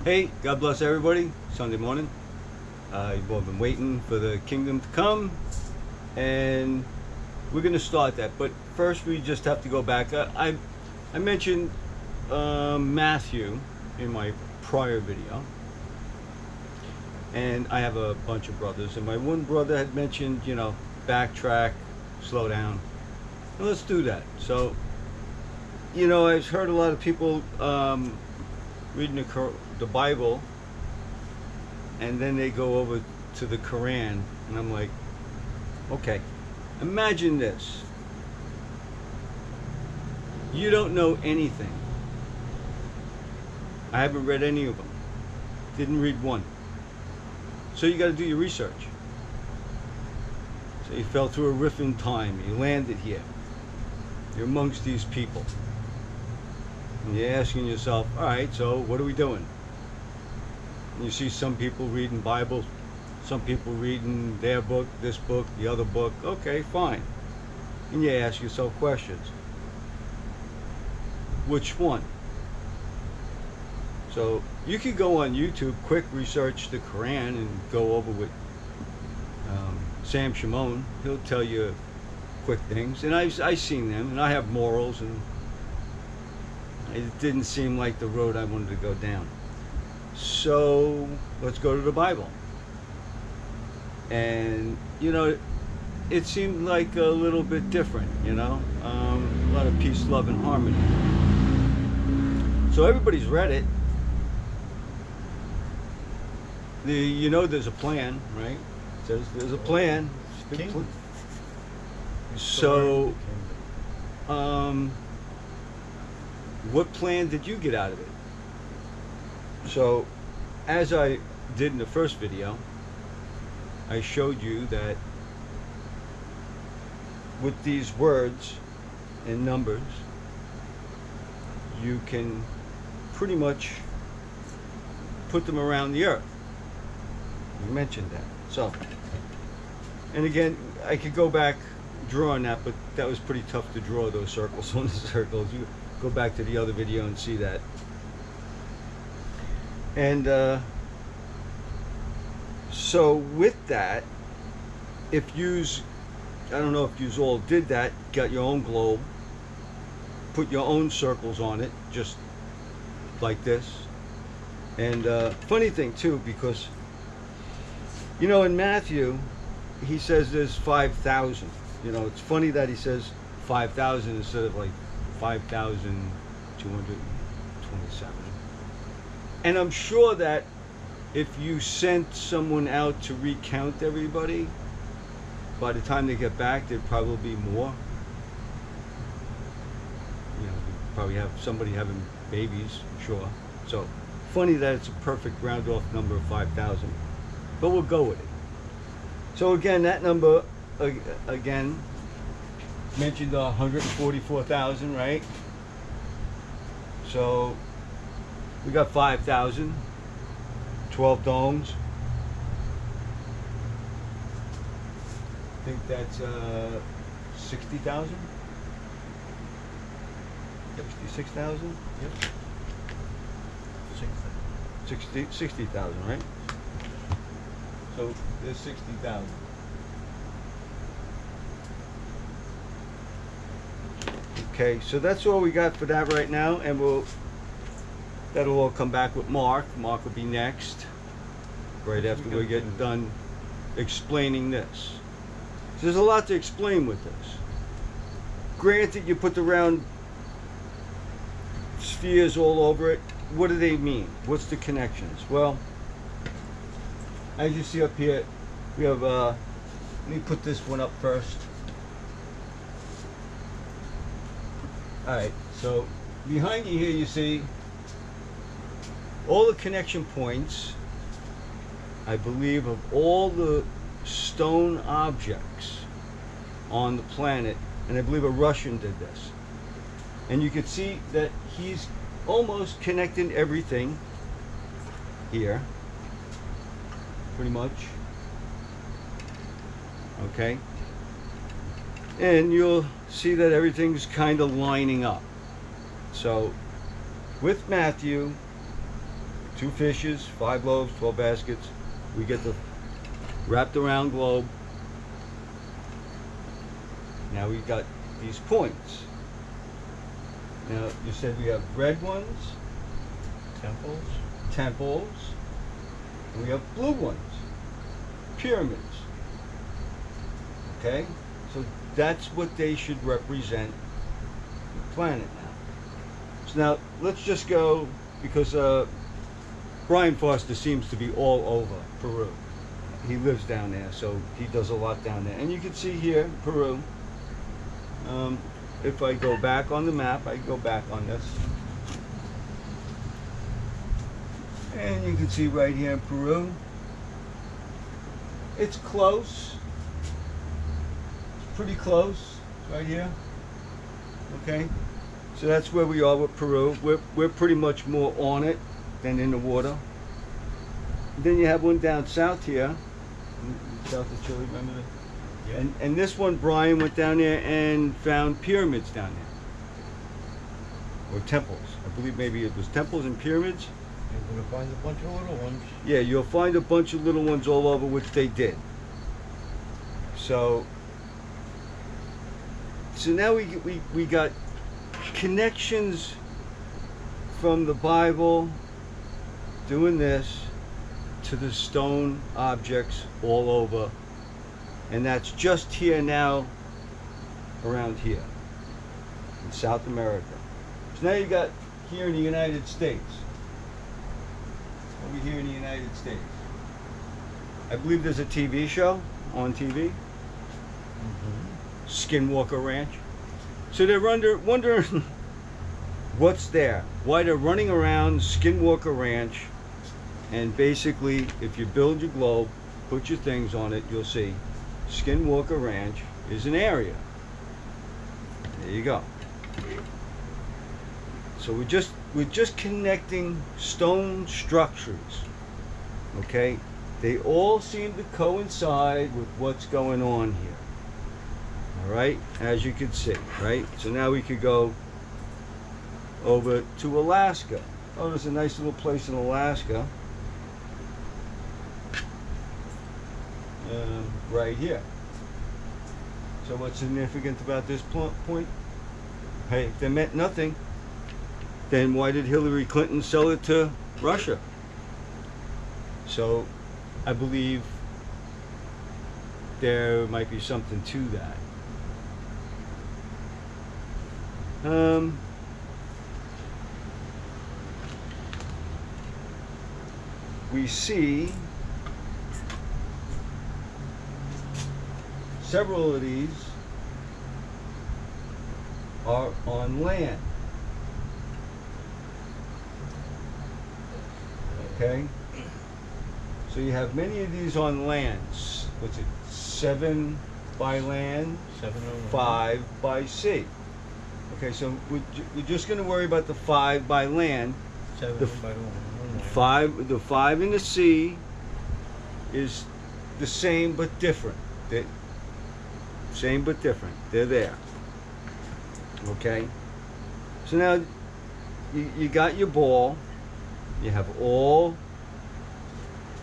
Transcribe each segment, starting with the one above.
Hey, God bless everybody. Sunday morning. You've all been waiting for the kingdom to come, and we're going to start that. But first, we just have to go back. I mentioned Matthew in my prior video, and I have a bunch of brothers. And my one brother had mentioned, backtrack, slow down. And let's do that. So, I've heard a lot of people reading the Bible, and then they go over to the Quran, and I'm like, okay, imagine this. You don't know anything. I haven't read any of them. Didn't read one. So you got to do your research. So you fell through a rift in time. You landed here. You're amongst these people. And you're asking yourself, all right, so what are we doing? And you see some people reading Bible, some people reading their book, this book, the other book. Okay, fine. And you ask yourself questions. Which one? So you could go on YouTube, quick research the Quran, and go over with Sam Shimon. He'll tell you quick things. And I've seen them, and I have morals, and it didn't seem like the road I wanted to go down. So let's go to the Bible. And, it seemed like a little bit different, a lot of peace, love, and harmony. So everybody's read it. There's a plan, right? It says there's a plan. So, what plan did you get out of it? So, as I did in the first video, I showed you that with these words and numbers, you can pretty much put them around the earth. You mentioned that. So, and again, I could go back drawing that, but that was pretty tough to draw those circles on the circles. You go back to the other video and see that. And so with that, if yous, I don't know if yous all did that, got your own globe, put your own circles on it, just like this. And funny thing too, because in Matthew, he says there's 5,000. It's funny that he says 5,000 instead of like 5,227. And I'm sure that if you sent someone out to recount everybody, by the time they get back, there'd probably be more. You'd probably have somebody having babies, I'm sure. So funny that it's a perfect round off number of 5,000. But we'll go with it. So again, that number, again, mentioned 144,000, right? So we got 5,000, 12 domes. I think that's 60,000? 66,000? Yep. 60,000, right? So there's 60,000. Okay, so that's all we got for that right now, and that'll all come back with Mark. Mark will be next, right after we get done explaining this. So there's a lot to explain with this. Granted, you put the round spheres all over it. What do they mean? What's the connections? Well, as you see up here, we have, let me put this one up first. Alright, so behind you here you see all the connection points, I believe, of all the stone objects on the planet, and I believe a Russian did this. And you can see that he's almost connecting everything here, pretty much. Okay, and you'll see that everything's kind of lining up. So with Matthew 2 fishes, 5 loaves, 12 baskets. We get the wrapped around globe. Now we got these points. Now you said we have red ones, temples, and we have blue ones, pyramids. Okay? So that's what they should represent the planet now. So now let's just go, because Brian Foster seems to be all over Peru. He lives down there, so he does a lot down there. And you can see here, Peru. If I go back on the map, I go back on this. And you can see right here in Peru, it's close. It's pretty close, right here. Okay, so that's where we are with Peru. We're pretty much more on it than in the water. Then you have one down south here, south of Chile, remember that? Yeah. And this one, Brian went down there and found pyramids down there. Or temples. I believe maybe it was temples and pyramids. You're going to find a bunch of little ones. Yeah, you'll find a bunch of little ones all over, which they did. So now we got connections from the Bible doing this to the stone objects all over, and that's just here now, around here in South America. So now you got here in the United States. Over here in the United States, I believe there's a TV show on TV, Skinwalker Ranch. So they're wondering what's there, why they're running around Skinwalker Ranch. And basically, if you build your globe, put your things on it, you'll see Skinwalker Ranch is an area. There you go. So we're just connecting stone structures. Okay? They all seem to coincide with what's going on here. All right? As you can see, right? So now we could go over to Alaska. Oh, there's a nice little place in Alaska. Right here. So what's significant about this point? Hey, if they meant nothing, then why did Hillary Clinton sell it to Russia? So I believe there might be something to that. We see several of these are on land. Okay? So you have many of these on land. What's it? 7 by land, 5 by sea. Okay, so we're just going to worry about the 5 by land. 7 by land. The 5 in the sea is the same but different. Same but different. They're there. Okay? So now you got your ball. You have all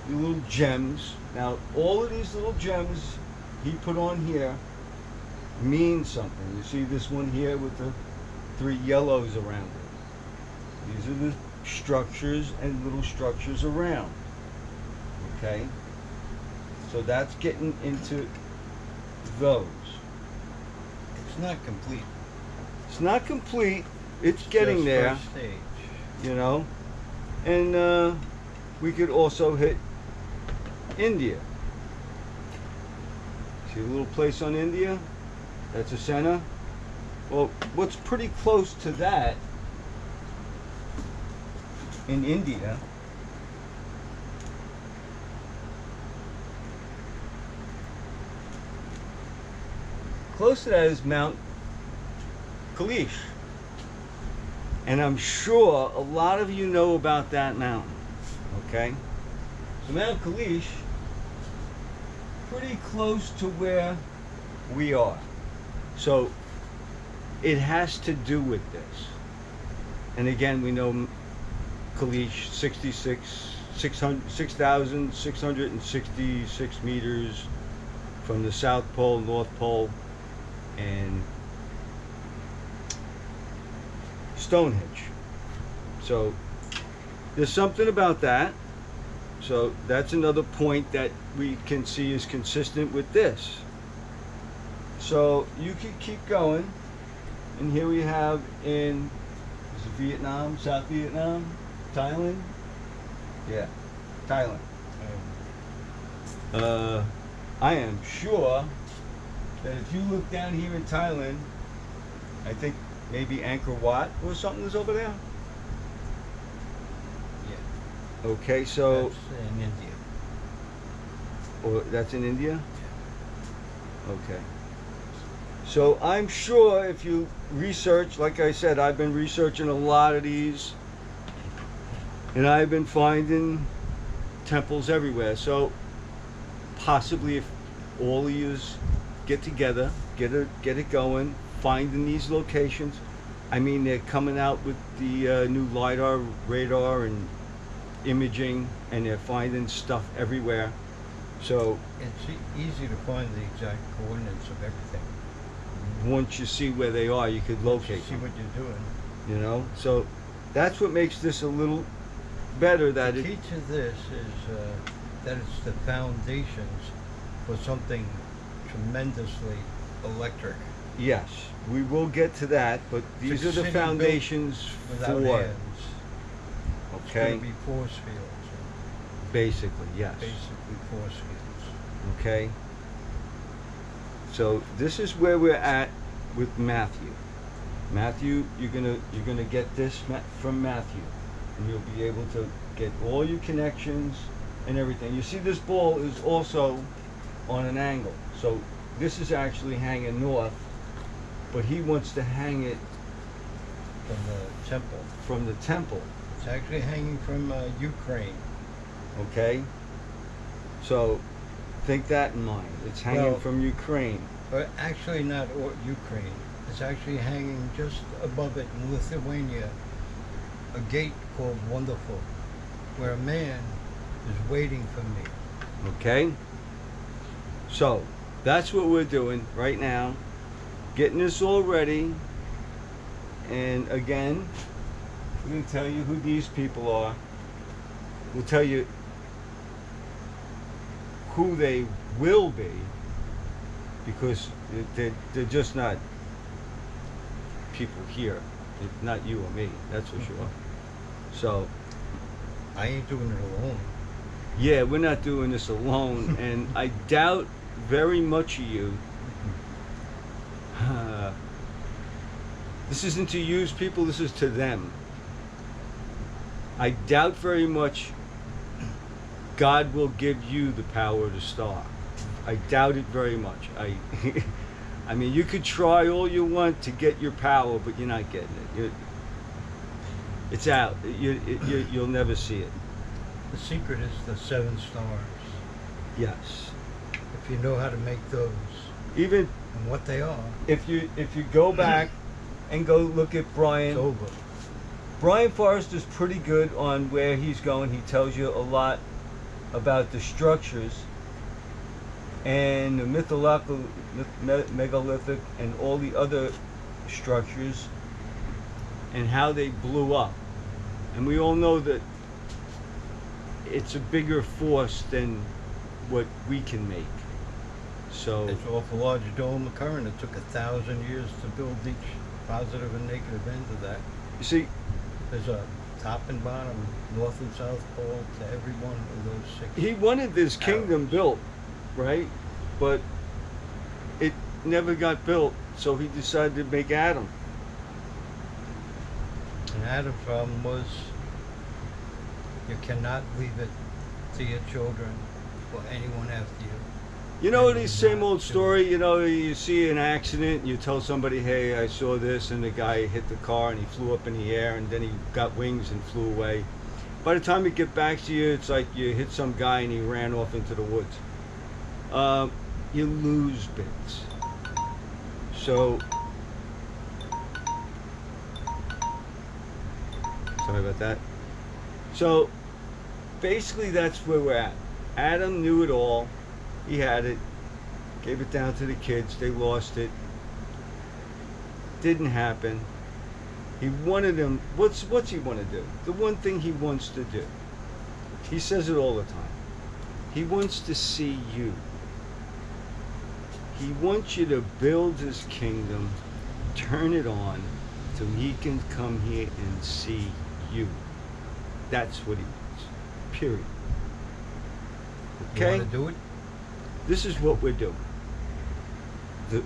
your little gems. Now all of these little gems he put on here mean something. You see this one here with the 3 yellows around it. These are the structures and little structures around. Okay? So that's getting into those. It's not complete. It's not complete. It's getting just there. First stage. You know, and we could also hit India. See a little place on India? That's a center. Well, what's pretty close to that in India close to that is Mount Kalish. And I'm sure a lot of you know about that mountain. Okay? So Mount Kalish, pretty close to where we are. So it has to do with this. And again, we know Kalish, 6,666 meters from the South Pole, North Pole, and Stonehenge. So there's something about that. So that's another point that we can see is consistent with this. So you can keep going, and here we have in, is it Vietnam, South Vietnam, Thailand? Yeah, Thailand. I am sure that if you look down here in Thailand, I think maybe Angkor Wat or something is over there. Yeah. Okay, so That's in India. or that's in India? Okay. So I'm sure if you research, like I said, I've been researching a lot of these, and I've been finding temples everywhere. So possibly if all of you get together, get it going, finding these locations. I mean, they're coming out with the new LiDAR, radar, and imaging, and they're finding stuff everywhere. So It's easy to find the exact coordinates of everything. once you see where they are, you could locate See them. what you're doing. You know, so that's what makes this a little better. That The it, key to this is that it's the foundations for something tremendously electric. yes, we will get to that, but these a are the city built foundations Without for. hands, it's Okay, going to be force fields. basically, yes. Basically force fields. Okay. So this is where we're at with Mathew. Mathew, you're gonna get this from Mathew, and you'll be able to get all your connections and everything. You see, this ball is also on an angle, so this is actually hanging north, but he wants to hang it From the temple. from the temple. It's actually hanging from Ukraine. Okay. So think that in mind. It's hanging Well- from Ukraine. But actually not Ukraine. It's actually hanging just above it in Lithuania, a gate called Wonderful, where a man is waiting for me. Okay? So, that's what we're doing right now. Getting this all ready. And again, we're going to tell you who these people are. We'll tell you who they will be, because they're just not people here. It's not you or me, that's for sure. So, I ain't doing it alone. yeah, we're not doing this alone, and I doubt very much of you. This isn't to use people, this is to them. I doubt very much God will give you the power to start. I doubt it very much. I mean, you could try all you want to get your power, but you're not getting it. It's out. You'll never see it. The secret is the 7 stars. Yes. If you know how to make those Even and what they are, if you go back and go look at it's Brian. over. Brian Forrester's pretty good on where he's going. He tells you a lot about the structures and the mythological, megalithic, and all the other structures and how they blew up. And we all know that it's a bigger force than what we can make. So It's off a large dome current. It took 1,000 years to build each positive and negative end of that. you see, There's a top and bottom, north and south pole to every one of those 6. he wanted this kingdom arrows. built, right? But it never got built, so he decided to make Adam. And Adam's problem was you cannot leave it to your children or anyone after you. You know, And the same not old do story, you know, you see an accident, you tell somebody, hey, I saw this, and the guy hit the car and he flew up in the air and then he got wings and flew away. By the time you get back to you, it's like you hit some guy and he ran off into the woods. You lose bits. So, sorry about that. So basically, that's where we're at. Adam knew it all. He had it. Gave it down to the kids. They lost it. Didn't happen. He wanted them. What's he want to do? The one thing he wants to do. He says it all the time. He wants to see you. He wants you to build his kingdom, turn it on, so he can come here and see you. That's what he wants. Period. You Okay? want to do it? This is what we're doing.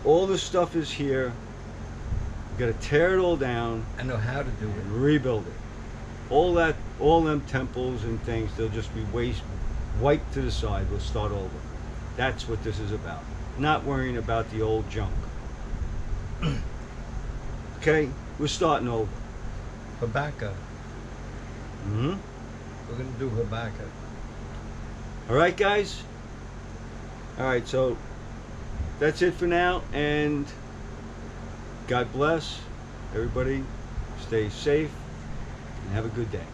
All the stuff is here. We're gonna tear it all down I know how to do it. and rebuild it. All them temples and things, they'll just be wiped to the side. We'll start over. That's what this is about. Not worrying about the old junk. Okay? We're starting over. Habakkuk. Hmm. We're going to do Habakkuk. All right, guys? All right, so that's it for now, and God bless everybody. Stay safe and have a good day.